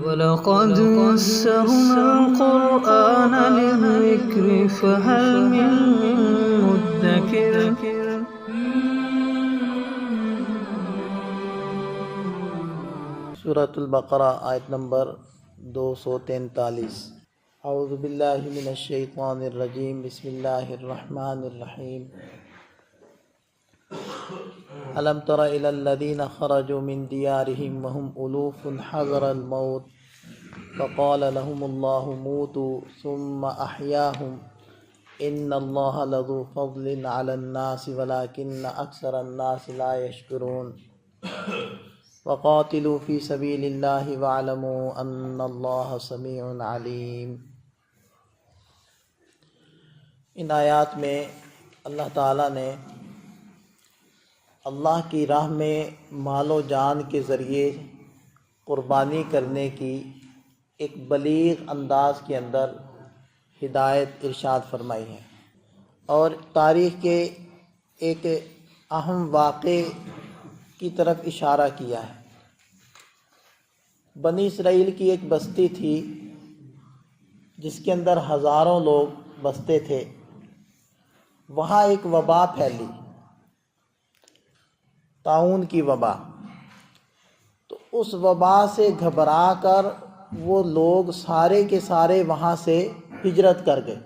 وَلَقَدْ يَسَّرْنَا الْقُرْآنَ لِلذِّكْرِ فَهَلْ مِن مُّدَّكِرٍ۔ سورۃ البقرہ آیت نمبر 243۔ اعوذ باللہ من الشیطان الرجیم، بسم اللہ الرحمن الرحیم۔ الم تر الی الذین خرجوا من دیارہم وهم الوف حذر الموت فقال لهم اللہ موتوا ثم احیاهم ان اللہ لذو فضل علی الناس ولکن اکثر الناس لا یشکرون۔ وقاتلوا فی سبیل اللہ واعلموا ان اللہ سمیع علیم۔ ان آیات میں اللہ تعالیٰ نے اللہ کی راہ میں مال و جان کے ذریعے قربانی کرنے کی ایک بلیغ انداز کے اندر ہدایت ارشاد فرمائی ہے، اور تاریخ کے ایک اہم واقعے کی طرف اشارہ کیا ہے۔ بنی اسرائیل کی ایک بستی تھی جس کے اندر ہزاروں لوگ بستے تھے۔ وہاں ایک وبا پھیلی، طاعون کی وبا۔ تو اس وبا سے گھبرا کر وہ لوگ سارے کے سارے وہاں سے ہجرت کر گئے،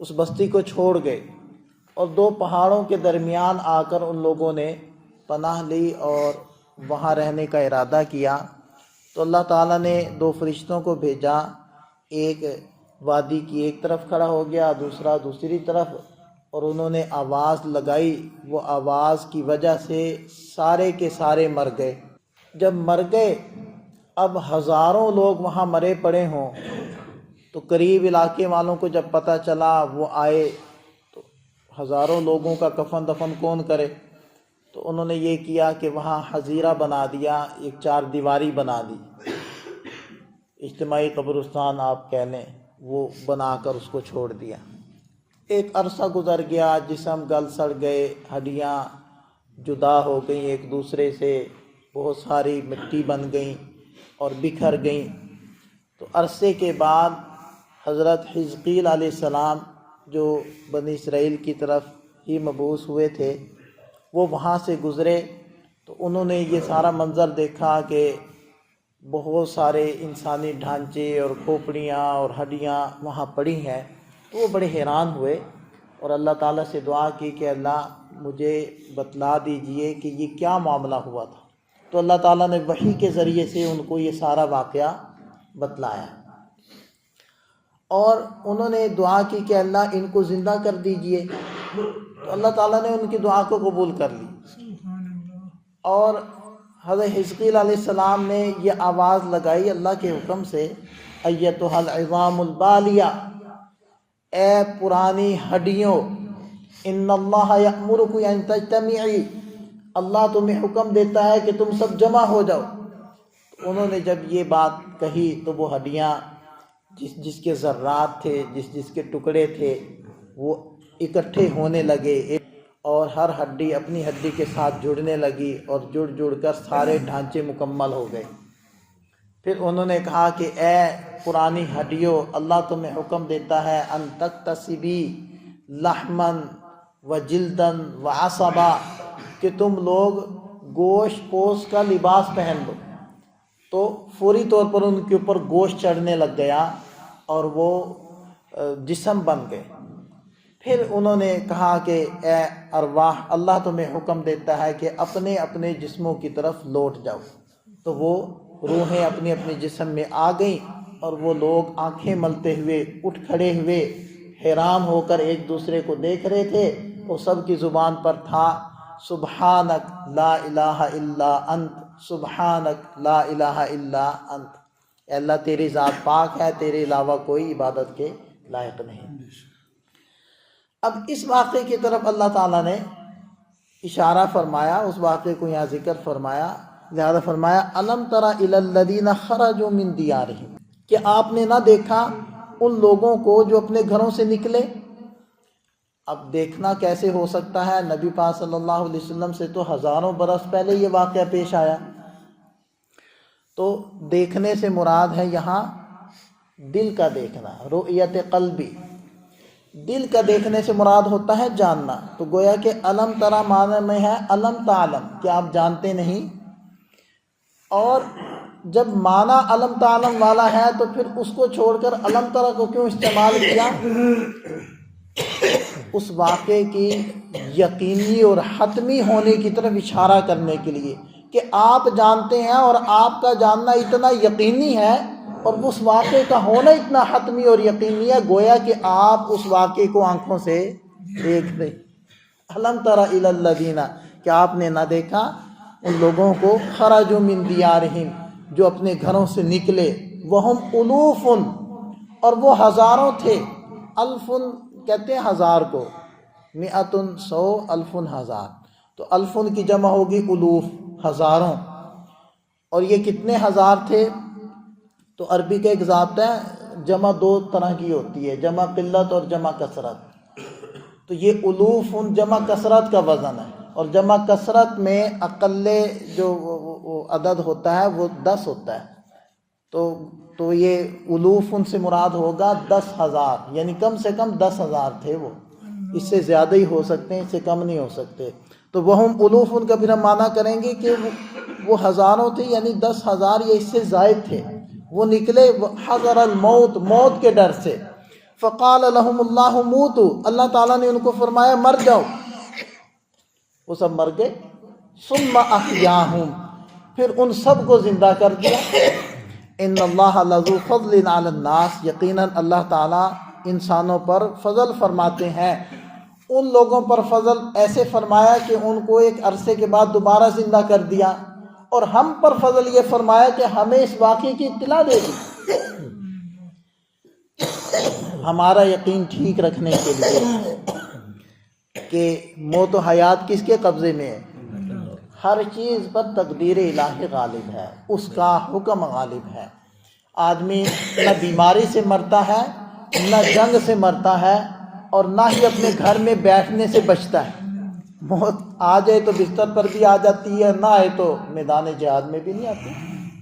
اس بستی کو چھوڑ گئے، اور دو پہاڑوں کے درمیان آ کر ان لوگوں نے پناہ لی اور وہاں رہنے کا ارادہ کیا۔ تو اللہ تعالیٰ نے دو فرشتوں کو بھیجا، ایک وادی کی ایک طرف کھڑا ہو گیا، دوسرا دوسری طرف، اور انہوں نے آواز لگائی۔ وہ آواز کی وجہ سے سارے کے سارے مر گئے۔ جب مر گئے، اب ہزاروں لوگ وہاں مرے پڑے ہوں، تو قریب علاقے والوں کو جب پتہ چلا، وہ آئے، تو ہزاروں لوگوں کا کفن دفن کون کرے؟ تو انہوں نے یہ کیا کہ وہاں حظیرہ بنا دیا، ایک چار دیواری بنا دی، اجتماعی قبرستان آپ کہہ لیں، وہ بنا کر اس کو چھوڑ دیا۔ ایک عرصہ گزر گیا، جسم گل سڑ گئے، ہڈیاں جدا ہو گئیں ایک دوسرے سے، بہت ساری مٹی بن گئیں اور بکھر گئیں۔ تو عرصے کے بعد حضرت حزقیل علیہ السلام جو بنی اسرائیل کی طرف ہی مبعوث ہوئے تھے، وہ وہاں سے گزرے، تو انہوں نے یہ سارا منظر دیکھا کہ بہت سارے انسانی ڈھانچے اور کھوپڑیاں اور ہڈیاں وہاں پڑی ہیں۔ تو وہ بڑے حیران ہوئے اور اللہ تعالیٰ سے دعا کی کہ اللہ مجھے بتلا دیجئے کہ یہ کیا معاملہ ہوا تھا۔ تو اللہ تعالیٰ نے وحی کے ذریعے سے ان کو یہ سارا واقعہ بتلایا، اور انہوں نے دعا کی کہ اللہ ان کو زندہ کر دیجئے۔ تو اللہ تعالیٰ نے ان کی دعا کو قبول کر لی، اور حضرت حزقیل علیہ السلام نے یہ آواز لگائی اللہ کے حکم سے، ایتھا العظام البالیہ، اے پرانی ہڈیوں، ان اللہ یأمرکم ان تجتمعی، اللہ تمہیں حکم دیتا ہے کہ تم سب جمع ہو جاؤ۔ انہوں نے جب یہ بات کہی تو وہ ہڈیاں جس کے ذرات تھے، جس کے ٹکڑے تھے، وہ اکٹھے ہونے لگے، اور ہر ہڈی اپنی ہڈی کے ساتھ جڑنے لگی، اور جڑ کر سارے ڈھانچے مکمل ہو گئے۔ پھر انہوں نے کہا کہ اے پرانی ہڈیوں، اللہ تمہیں حکم دیتا ہے ان تکتسبی لحمن و جلدن و عصبا، کہ تم لوگ گوشت پوست کا لباس پہن لو۔ تو فوری طور پر ان کے اوپر گوشت چڑھنے لگ گیا اور وہ جسم بن گئے۔ پھر انہوں نے کہا کہ اے ارواح، اللہ تمہیں حکم دیتا ہے کہ اپنے اپنے جسموں کی طرف لوٹ جاؤ۔ تو وہ روحیں اپنے اپنے جسم میں آ گئیں، اور وہ لوگ آنکھیں ملتے ہوئے اٹھ کھڑے ہوئے، حیران ہو کر ایک دوسرے کو دیکھ رہے تھے۔ وہ سب کی زبان پر تھا سبحانک لا الہ الا انت، سبحانک لا الہ الا انت، اے اللہ تیری ذات پاک ہے، تیرے علاوہ کوئی عبادت کے لائق نہیں۔ اب اس واقعے کی طرف اللہ تعالیٰ نے اشارہ فرمایا، اس واقعے کو یہاں ذکر فرمایا، لہذا فرمایا الم تر الی الذین خرجوا من دیارہم، کہ آپ نے نہ دیکھا ان لوگوں کو جو اپنے گھروں سے نکلے۔ اب دیکھنا کیسے ہو سکتا ہے؟ نبی پاک صلی اللہ علیہ وسلم سے تو ہزاروں برس پہلے یہ واقعہ پیش آیا۔ تو دیکھنے سے مراد ہے یہاں دل کا دیکھنا، رؤیت قلبی، دل کا دیکھنے سے مراد ہوتا ہے جاننا۔ تو گویا کہ علم ترى معنی میں ہے علم تعلم، کہ آپ جانتے نہیں، اور جب معنی علم تعلم والا ہے تو پھر اس کو چھوڑ کر علم ترى کو کیوں استعمال کیا؟ اس واقعے کی یقینی اور حتمی ہونے کی طرف اشارہ کرنے کے لیے کہ آپ جانتے ہیں اور آپ کا جاننا اتنا یقینی ہے اور اس واقعے کا ہونا اتنا حتمی اور یقینی ہے، گویا کہ آپ اس واقعے کو آنکھوں سے دیکھ رہے۔ الم تر الی الذین، کہ آپ نے نہ دیکھا ان لوگوں کو خرجوا من دیارہم، جو اپنے گھروں سے نکلے، وہم الوف، اور وہ ہزاروں تھے، الف کہتے ہیں ہزار کو، مئتن 100، الف 1000، تو الفن کی جمع ہوگی الوف، ہزاروں۔ اور یہ کتنے ہزار تھے؟ تو عربی کا ایک ضابطہ ہے، جمع 2 طرح کی ہوتی ہے، جمع قلت اور جمع کثرت۔ تو یہ الوف جمع کثرت کا وزن ہے، اور جمع کثرت میں اقل جو عدد ہوتا ہے وہ 10 ہوتا ہے، تو یہ الوف سے مراد ہوگا 10,000، یعنی کم سے کم 10,000 تھے وہ، اس سے زیادہ ہی ہو سکتے ہیں، اس سے کم نہیں ہو سکتے۔ تو وہم الوف کا پھر ہم معنی کریں گے کہ وہ ہزاروں تھے، یعنی 10,000 یا اس سے زائد تھے، وہ نکلے حذر الموت، موت کے ڈر سے۔ فقال لهم اللہ موتوا، اللہ تعالیٰ نے ان کو فرمایا مر جاؤ، وہ سب مر گئے۔ ثم احیاہم، پھر ان سب کو زندہ کر دیا۔ ان اللہ لذو فضل علی الناس، یقیناً اللہ تعالیٰ انسانوں پر فضل فرماتے ہیں۔ ان لوگوں پر فضل ایسے فرمایا کہ ان کو ایک عرصے کے بعد دوبارہ زندہ کر دیا، اور ہم پر فضل یہ فرمایا کہ ہمیں اس واقعے کی اطلاع دے دی، ہمارا یقین ٹھیک رکھنے کے لیے کہ موت و حیات کس کے قبضے میں ہے، ہر چیز پر تقدیر الہی غالب ہے، اس کا حکم غالب ہے۔ آدمی نہ بیماری سے مرتا ہے، نہ جنگ سے مرتا ہے، اور نہ ہی اپنے گھر میں بیٹھنے سے بچتا ہے۔ موت آ جائے تو بستر پر بھی آ جاتی ہے، نہ آئے تو میدان جہاد میں بھی نہیں آتی۔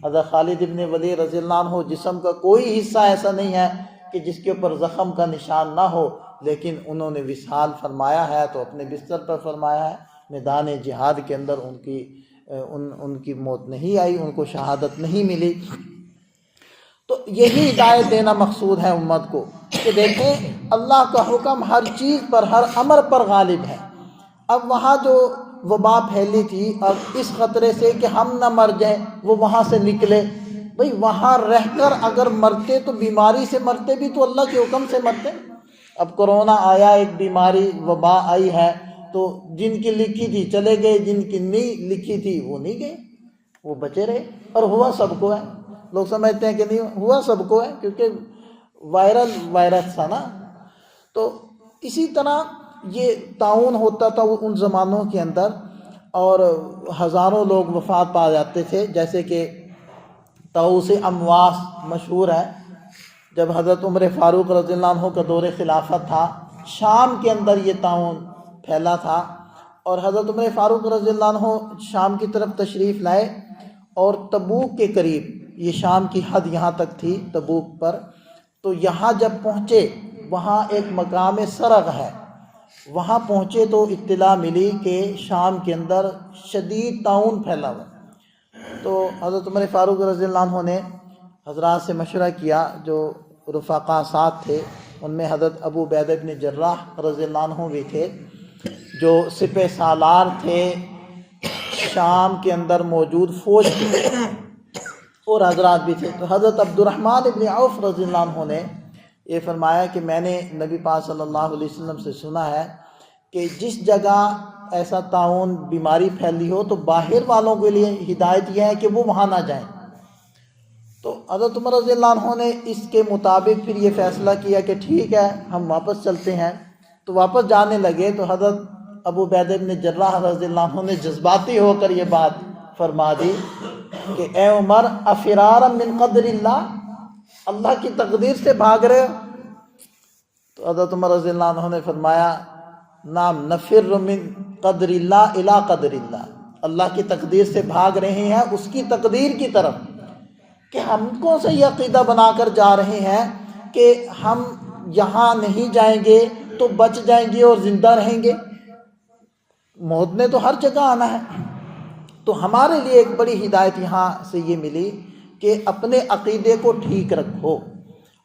حضرت خالد ابن ولید رضی اللہ عنہ، جسم کا کوئی حصہ ایسا نہیں ہے کہ جس کے اوپر زخم کا نشان نہ ہو، لیکن انہوں نے وصال فرمایا ہے تو اپنے بستر پر فرمایا ہے، میدان جہاد کے اندر ان کی موت نہیں آئی، ان کو شہادت نہیں ملی۔ تو یہی ہدایت دینا مقصود ہے امت کو کہ دیکھیں اللہ کا حکم ہر چیز پر، ہر امر پر غالب ہے۔ اب وہاں جو وبا پھیلی تھی، اب اس خطرے سے کہ ہم نہ مر جائیں، وہ وہاں سے نکلے، بھئی وہاں رہ کر اگر مرتے تو بیماری سے مرتے بھی تو اللہ کے حکم سے مرتے۔ اب کرونا آیا، ایک بیماری وبا آئی ہے، تو جن کی لکھی تھی چلے گئے، جن کی نہیں لکھی تھی وہ نہیں گئے، وہ بچے رہے، اور ہوا سب کو ہے۔ لوگ سمجھتے ہیں کہ نہیں ہوا سب کو ہے، کیونکہ وائرس تھا نا۔ تو اسی طرح یہ طاعون ہوتا تھا ان زمانوں کے اندر، اور ہزاروں لوگ وفات پا جاتے تھے، جیسے کہ طاؤس امواس مشہور ہے۔ جب حضرت عمر فاروق رضی اللہ عنہ کا دور خلافت تھا، شام کے اندر یہ طاعون پھیلا تھا، اور حضرت عمر فاروق رضی اللہ عنہ شام کی طرف تشریف لائے، اور تبوک کے قریب، یہ شام کی حد یہاں تک تھی تبوک پر، تو یہاں جب پہنچے وہاں ایک مقام سرغ ہے، وہاں پہنچے تو اطلاع ملی کہ شام کے اندر شدید طاعون پھیلا ہوا۔ تو حضرت عمر فاروق رضی اللہ عنہ نے حضرات سے مشورہ کیا، جو رفقا ساتھ تھے، ان میں حضرت ابو عبیدہ بن جراح رضی اللہ عنہ بھی تھے، جو سپہ سالار تھے شام کے اندر موجود فوج کے، اور حضرات بھی تھے۔ تو حضرت عبد الرحمن بن عوف رضی اللہ عنہ نے یہ فرمایا کہ میں نے نبی پاک صلی اللہ علیہ وسلم سے سنا ہے کہ جس جگہ ایسا طاعون بیماری پھیلی ہو تو باہر والوں کے لیے ہدایت یہ ہے کہ وہ وہاں نہ جائیں۔ تو حضرت عمر رضی اللہ عنہ نے اس کے مطابق پھر یہ فیصلہ کیا کہ ٹھیک ہے ہم واپس چلتے ہیں۔ تو واپس جانے لگے تو حضرت ابو عبیدہ بن جراح رضی اللہ عنہ نے جذباتی ہو کر یہ بات فرما دی کہ اے عمر افرارا من قدر اللہ، اللہ کی تقدیر سے بھاگ رہے ہو؟ تو حضرت عمر رضی اللہ عنہ نے فرمایا نام نفر من قدر اللہ الی قدر اللہ، اللہ کی تقدیر سے بھاگ رہے ہیں اس کی تقدیر کی طرف۔ کہ ہم کون سا یہ عقیدہ بنا کر جا رہے ہیں کہ ہم یہاں نہیں جائیں گے تو بچ جائیں گے اور زندہ رہیں گے. موت نے تو ہر جگہ آنا ہے. تو ہمارے لیے ایک بڑی ہدایت یہاں سے یہ ملی کہ اپنے عقیدے کو ٹھیک رکھو.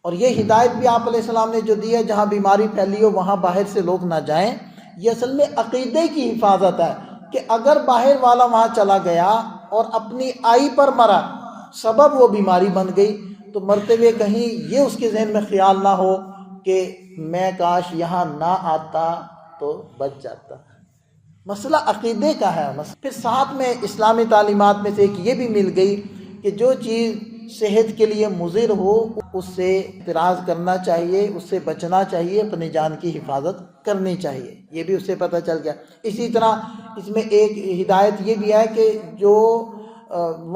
اور یہ ہدایت بھی آپ علیہ السلام نے جو دی ہے، جہاں بیماری پھیلی ہو وہاں باہر سے لوگ نہ جائیں. یہ اصل میں عقیدے کی حفاظت ہے کہ اگر باہر والا وہاں چلا گیا اور اپنی آئی پر مرا، سبب وہ بیماری بن گئی، تو مرتے ہوئے کہیں یہ اس کے ذہن میں خیال نہ ہو کہ میں کاش یہاں نہ آتا تو بچ جاتا. مسئلہ عقیدے کا ہے. پھر ساتھ میں اسلامی تعلیمات میں سے ایک یہ بھی مل گئی کہ جو چیز صحت کے لیے مضر ہو اس سے اعتراض کرنا چاہیے، اس سے بچنا چاہیے، اپنی جان کی حفاظت کرنی چاہیے. یہ بھی اس سے پتہ چل گیا. اسی طرح اس میں ایک ہدایت یہ بھی ہے کہ جو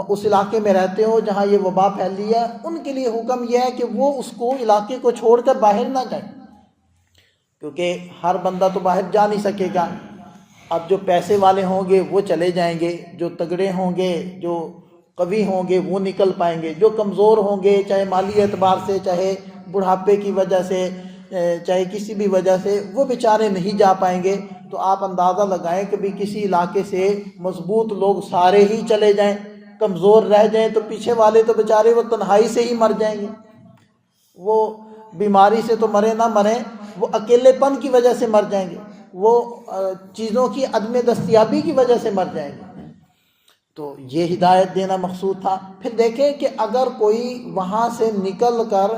اس علاقے میں رہتے ہو جہاں یہ وبا پھیلی ہے، ان کے لیے حکم یہ ہے کہ وہ اس کو علاقے کو چھوڑ کر باہر نہ جائیں، کیونکہ ہر بندہ تو باہر جا نہیں سکے گا. اب جو پیسے والے ہوں گے وہ چلے جائیں گے، جو تگڑے ہوں گے، جو قوی ہوں گے وہ نکل پائیں گے، جو کمزور ہوں گے چاہے مالی اعتبار سے، چاہے بڑھاپے کی وجہ سے، چاہے کسی بھی وجہ سے، وہ بیچارے نہیں جا پائیں گے. تو آپ اندازہ لگائیں کہ بھی کسی علاقے سے مضبوط لوگ سارے ہی چلے جائیں، کمزور رہ جائیں، تو پیچھے والے تو بیچارے وہ تنہائی سے ہی مر جائیں گے. وہ بیماری سے تو مرے نہ مریں، وہ اکیلے پن کی وجہ سے مر جائیں گے، وہ چیزوں کی عدم دستیابی کی وجہ سے مر جائیں گے. تو یہ ہدایت دینا مقصود تھا. پھر دیکھیں کہ اگر کوئی وہاں سے نکل کر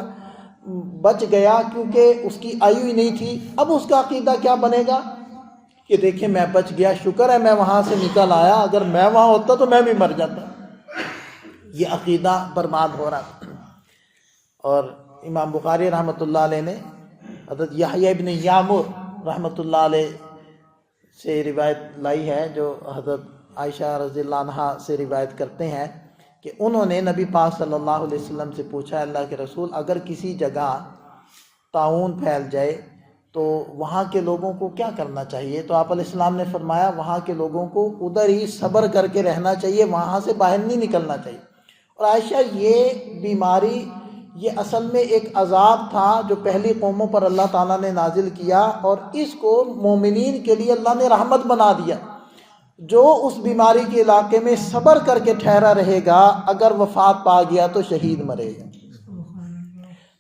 بچ گیا کیونکہ اس کی آیو ہی نہیں تھی، اب اس کا عقیدہ کیا بنے گا کہ دیکھیں میں بچ گیا، شکر ہے میں وہاں سے نکل آیا، اگر میں وہاں ہوتا تو میں بھی مر جاتا. یہ عقیدہ برباد ہو رہا تھا. اور امام بخاری رحمۃ اللہ علیہ نے حضرت یحییٰ ابن یعمر رحمۃ اللہ علیہ سے روایت لائی ہے، جو حضرت عائشہ رضی اللہ عنہا سے روایت کرتے ہیں کہ انہوں نے نبی پاک صلی اللہ علیہ وسلم سے پوچھا، اللہ کے رسول اگر کسی جگہ طاعون پھیل جائے تو وہاں کے لوگوں کو کیا کرنا چاہیے؟ تو آپ علیہ السلام نے فرمایا وہاں کے لوگوں کو ادھر ہی صبر کر کے رہنا چاہیے، وہاں سے باہر نہیں نکلنا چاہیے. اور عائشہ یہ بیماری یہ اصل میں ایک عذاب تھا جو پہلی قوموں پر اللہ تعالیٰ نے نازل کیا، اور اس کو مومنین کے لیے اللہ نے رحمت بنا دیا. جو اس بیماری کے علاقے میں صبر کر کے ٹھہرا رہے گا، اگر وفات پا گیا تو شہید مرے گا.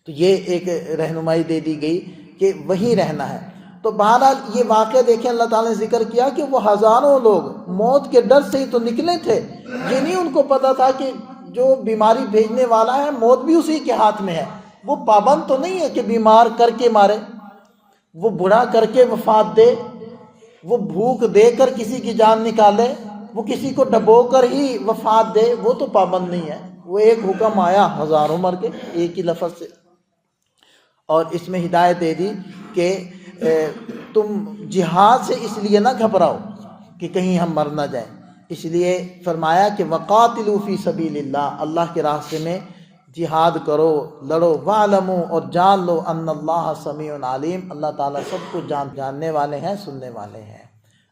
تو یہ ایک رہنمائی دے دی گئی کہ وہیں رہنا ہے. تو بہرحال یہ واقعہ دیکھیں، اللہ تعالیٰ نے ذکر کیا کہ وہ ہزاروں لوگ موت کے ڈر سے ہی تو نکلے تھے. یہ نہیں ان کو پتہ تھا کہ جو بیماری بھیجنے والا ہے موت بھی اسی کے ہاتھ میں ہے. وہ پابند تو نہیں ہے کہ بیمار کر کے مارے، وہ بڑھا کر کے وفات دے، وہ بھوک دے کر کسی کی جان نکالے، وہ کسی کو ڈبو کر ہی وفات دے، وہ تو پابند نہیں ہے. وہ ایک حکم آیا ہزاروں مر کے ایک ہی لفظ سے. اور اس میں ہدایت دے دی کہ تم جہاد سے اس لیے نہ گھبراؤ کہ کہیں ہم مر نہ جائیں. اس لیے فرمایا کہ وقاتلوا فی سبیل اللہ، اللہ کے راستے میں جہاد کرو، لڑو. وَاعْلَمُوا، اور جان لو، ان اللہ سمیع علیم، اللہ تعالیٰ سب کو جاننے والے ہیں، سننے والے ہیں.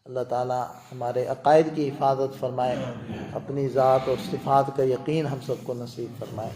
اللہ تعالیٰ ہمارے عقائد کی حفاظت فرمائے، اپنی ذات اور صفات کا یقین ہم سب کو نصیب فرمائے.